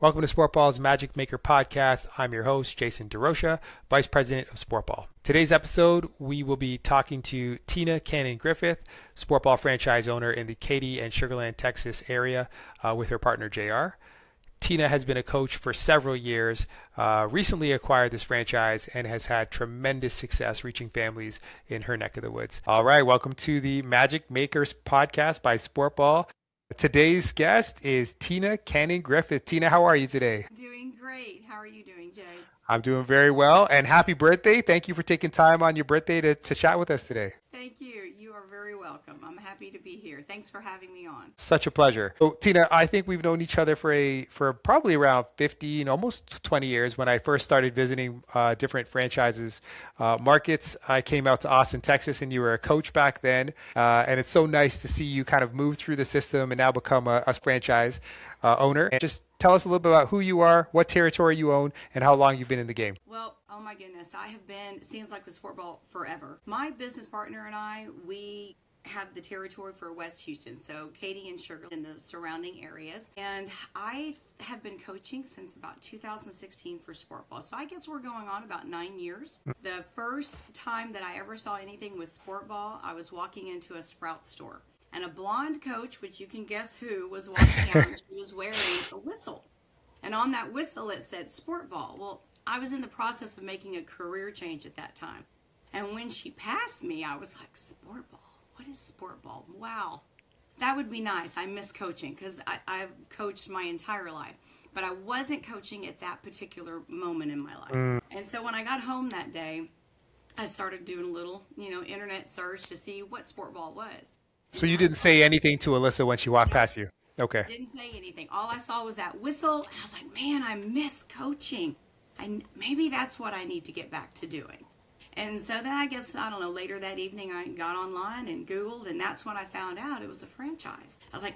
Welcome to Sportball's Magic Maker podcast. I'm your host, Jason DeRocha, Vice President of Sportball. Today's episode, we will be talking to Tina Cannon-Griffith, Sportball franchise owner in the Katy and Sugar Land, Texas area with her partner, JR. Tina has been a coach for several years, recently acquired this franchise, and has had tremendous success reaching families in her neck of the woods. All right, welcome to the Magic Makers podcast by Sportball. Today's guest is Tina Cannon-Griffith. Tina, how are you today? Doing great. How are you doing, Jay? I'm doing very well, and happy birthday. Thank you for taking time on your birthday to chat with us today. Thank you. You are very welcome. I'm happy to be here. Thanks for having me on. Such a pleasure. So, Tina, I think we've known each other for probably around 15, almost 20 years. When I first started visiting different franchises markets, I came out to Austin, Texas, and you were a coach back then. And it's so nice to see you kind of move through the system and now become a franchise owner. And just tell us a little bit about who you are, what territory you own, and how long you've been in the game. Well, oh my goodness, I have been, seems like with Sportball forever. My business partner and I, we have the territory for West Houston, so Katy and Sugar in the surrounding areas. And I have been coaching since about 2016 for Sportball. So I guess we're going on about 9 years. The first time that I ever saw anything with Sportball, I was walking into a Sprout store. And a blonde coach, which you can guess who, was walking out and she was wearing a whistle. And on that whistle it said Sportball. Well, I was in the process of making a career change at that time. And when she passed me, I was like, Sportball? What is Sportball? Wow. That would be nice. I miss coaching because I've coached my entire life. But I wasn't coaching at that particular moment in my life. And so when I got home that day, I started doing a little, internet search to see what Sportball was. So you didn't say anything to Alyssa when she walked past you? Okay. Didn't say anything. All I saw was that whistle, and I was like, man, I miss coaching. Maybe that's what I need to get back to doing. And so then I guess, I don't know, later that evening I got online and Googled, and that's when I found out it was a franchise. I was like,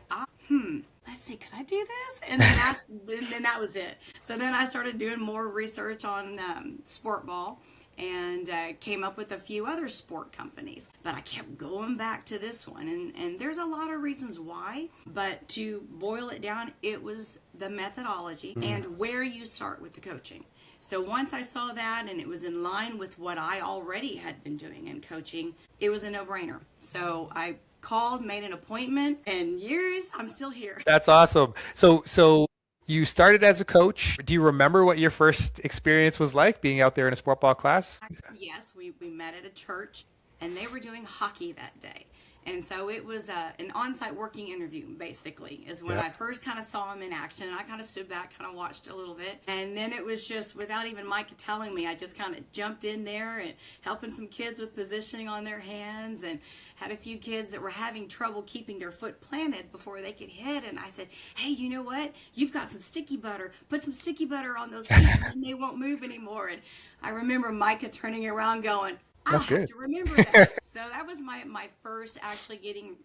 let's see, could I do this? And then that was it. So then I started doing more research on Sportball. And came up with a few other sport companies. But I kept going back to this one. And there's a lot of reasons why. But to boil it down, it was the methodology and where you start with the coaching. So once I saw that and it was in line with what I already had been doing in coaching, it was a no-brainer. So I called, made an appointment, and years, I'm still here. That's awesome. So you started as a coach. Do you remember what your first experience was like being out there in a sportball class? Yes, we met at a church, and they were doing hockey that day. And so it was an on-site working interview, basically, is when I first kind of saw him in action. And I kind of stood back, kind of watched a little bit. And then it was just, without even Micah telling me, I just kind of jumped in there and helping some kids with positioning on their hands, and had a few kids that were having trouble keeping their foot planted before they could hit. And I said, hey, you know what? You've got some sticky butter. Put some sticky butter on those feet and they won't move anymore. And I remember Micah turning around going, That's good. have to remember that. So that was my first actually getting,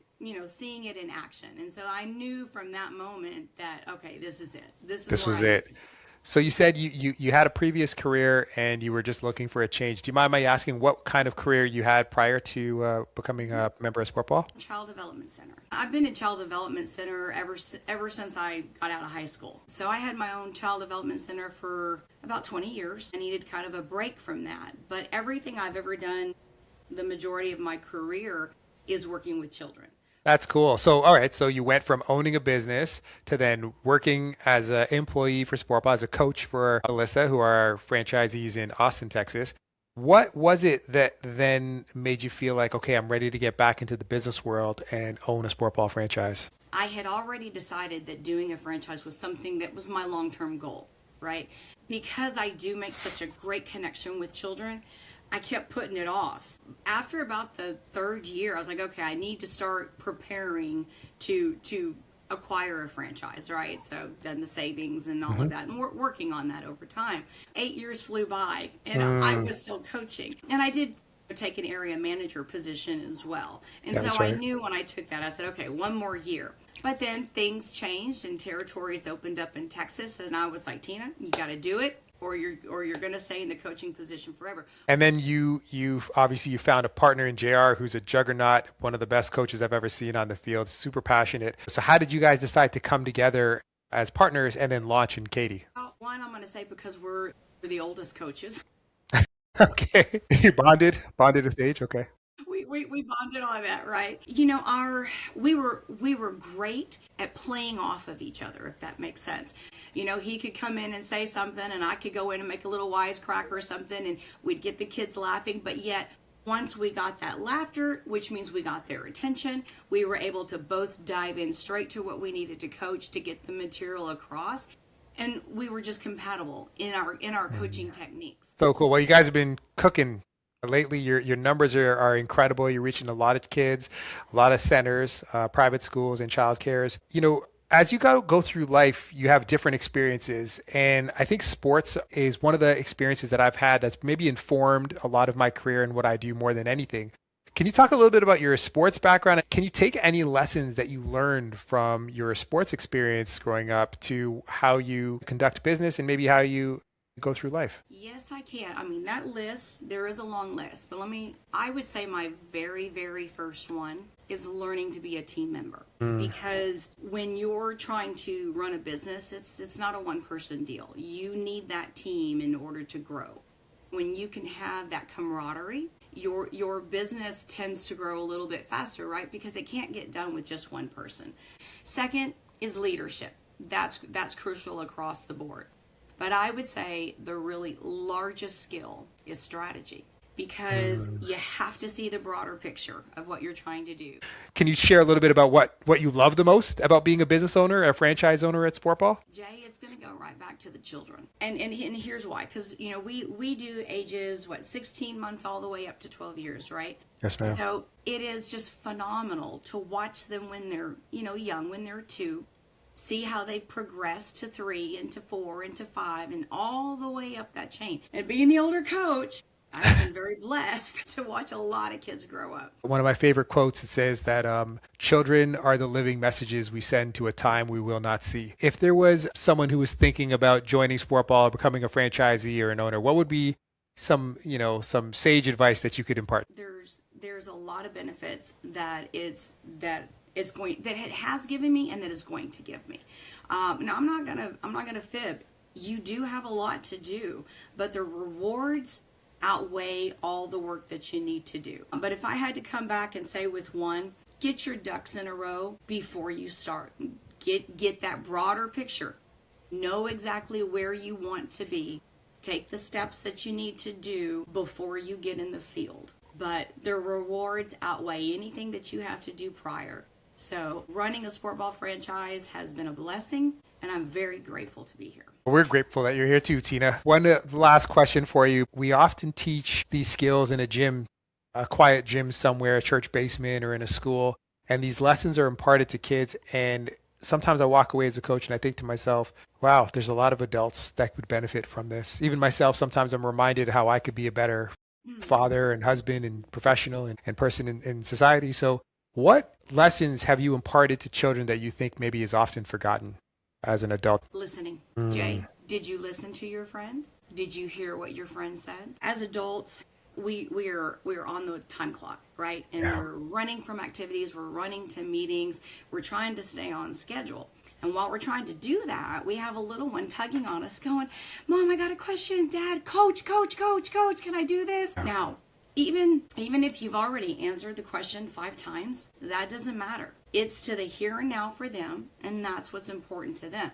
seeing it in action. And so I knew from that moment that, okay, this is it. This was it. So you said you had a previous career and you were just looking for a change. Do you mind my asking what kind of career you had prior to becoming a member of Sportball? Child Development Center. I've been at Child Development Center ever since I got out of high school. So I had my own Child Development Center for about 20 years. I needed kind of a break from that. But everything I've ever done, the majority of my career, is working with children. That's cool. So, all right. So you went from owning a business to then working as an employee for Sportball, as a coach for Alyssa, who are franchisees in Austin, Texas. What was it that then made you feel like, okay, I'm ready to get back into the business world and own a Sportball franchise? I had already decided that doing a franchise was something that was my long-term goal, right? Because I do make such a great connection with children, I kept putting it off. After about the third year, I was like, okay, I need to start preparing to acquire a franchise, right? So done the savings and all of that, and we're working on that over time. 8 years flew by, and I was still coaching. And I did take an area manager position as well. And That's so right. I knew when I took that, I said, okay, one more year. But then things changed and territories opened up in Texas, and I was like, Tina, you got to do it, or you're going to stay in the coaching position forever. And then you obviously you found a partner in JR who's a juggernaut, one of the best coaches I've ever seen on the field, super passionate. So how did you guys decide to come together as partners and then launch in Katy? Well, one, I'm going to say because we're the oldest coaches. Okay. You bonded with age. Okay. We bonded on that, right? You know, we were great at playing off of each other, if that makes sense. You know, he could come in and say something, and I could go in and make a little wisecrack or something, and we'd get the kids laughing. But yet, once we got that laughter, which means we got their attention, we were able to both dive in straight to what we needed to coach to get the material across. And we were just compatible in our coaching techniques. So cool. Well, you guys have been cooking lately. Your numbers are incredible. You're reaching a lot of kids, a lot of centers, private schools, and child cares. You know, as you go through life, you have different experiences. And I think sports is one of the experiences that I've had that's maybe informed a lot of my career and what I do more than anything. Can you talk a little bit about your sports background? Can you take any lessons that you learned from your sports experience growing up to how you conduct business and maybe how you go through life? Yes, I can. I mean, that list, there is a long list, but I would say my very, very first one is learning to be a team member. Because when you're trying to run a business, it's not a one-person deal. You need that team in order to grow. When you can have that camaraderie, your business tends to grow a little bit faster, right? Because it can't get done with just one person. Second is leadership. That's crucial across the board. But I would say the really largest skill is strategy, because you have to see the broader picture of what you're trying to do. Can you share a little bit about what you love the most about being a business owner, a franchise owner at Sportball? Jay, it's going to go right back to the children. And here's why. Because, you know, we do ages, 16 months all the way up to 12 years, right? Yes, ma'am. So it is just phenomenal to watch them when they're, young, when they're 2. See how they've progressed to 3 and to 4 and to 5 and all the way up that chain. And being the older coach, I've been very blessed to watch a lot of kids grow up. One of my favorite quotes, it says that children are the living messages we send to a time we will not see. If there was someone who was thinking about joining Sportball or becoming a franchisee or an owner, what would be some sage advice that you could impart? There's a lot of benefits that it has given me and that it's going to give me. Now I'm not gonna fib. You do have a lot to do, but the rewards outweigh all the work that you need to do. But if I had to come back and say with one, get your ducks in a row before you start. Get that broader picture. Know exactly where you want to be. Take the steps that you need to do before you get in the field. But the rewards outweigh anything that you have to do prior. So running a Sportball franchise has been a blessing, and I'm very grateful to be here. We're grateful that you're here too, Tina. One last question for you. We often teach these skills in a gym, a quiet gym somewhere, a church basement or in a school, and these lessons are imparted to kids. And sometimes I walk away as a coach and I think to myself, wow, there's a lot of adults that would benefit from this. Even myself, sometimes I'm reminded how I could be a better father and husband and professional and person in society. So what lessons have you imparted to children that you think maybe is often forgotten as an adult? Listening. Jay, did you listen to your friend? Did you hear what your friend said? As adults, we're on the time clock, right? And we're running from activities, we're running to meetings, we're trying to stay on schedule. And while we're trying to do that, we have a little one tugging on us going, Mom, I got a question. Dad, coach, can I do this? Now, even if you've already answered the question 5 times, that doesn't matter. It's to the here and now for them, and that's what's important to them.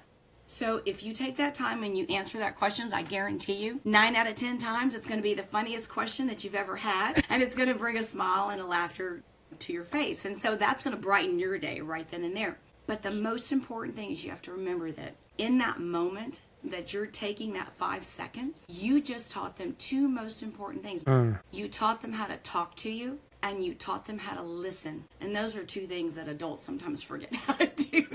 So if you take that time and you answer that question, I guarantee you 9 out of 10 times it's going to be the funniest question that you've ever had, and it's going to bring a smile and a laughter to your face. And so that's going to brighten your day right then and there. But the most important thing is you have to remember that in that moment that you're taking that 5 seconds, you just taught them 2 most important things. You taught them how to talk to you, and you taught them how to listen. And those are 2 things that adults sometimes forget how to do.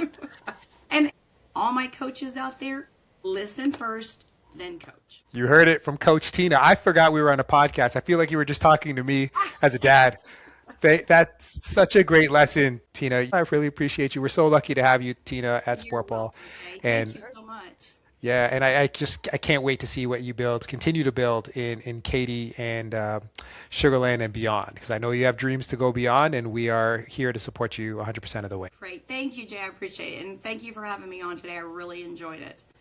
And all my coaches out there, listen first, then coach. You heard it from Coach Tina. I forgot we were on a podcast. I feel like you were just talking to me as a dad. That's such a great lesson, Tina. I really appreciate you. We're so lucky to have you, Tina, at Sportball. Thank you so much. Yeah, and I can't wait to see what you continue to build in Katy and Sugarland and beyond, because I know you have dreams to go beyond, and we are here to support you 100% of the way. Great. Thank you, Jay. I appreciate it. And thank you for having me on today. I really enjoyed it.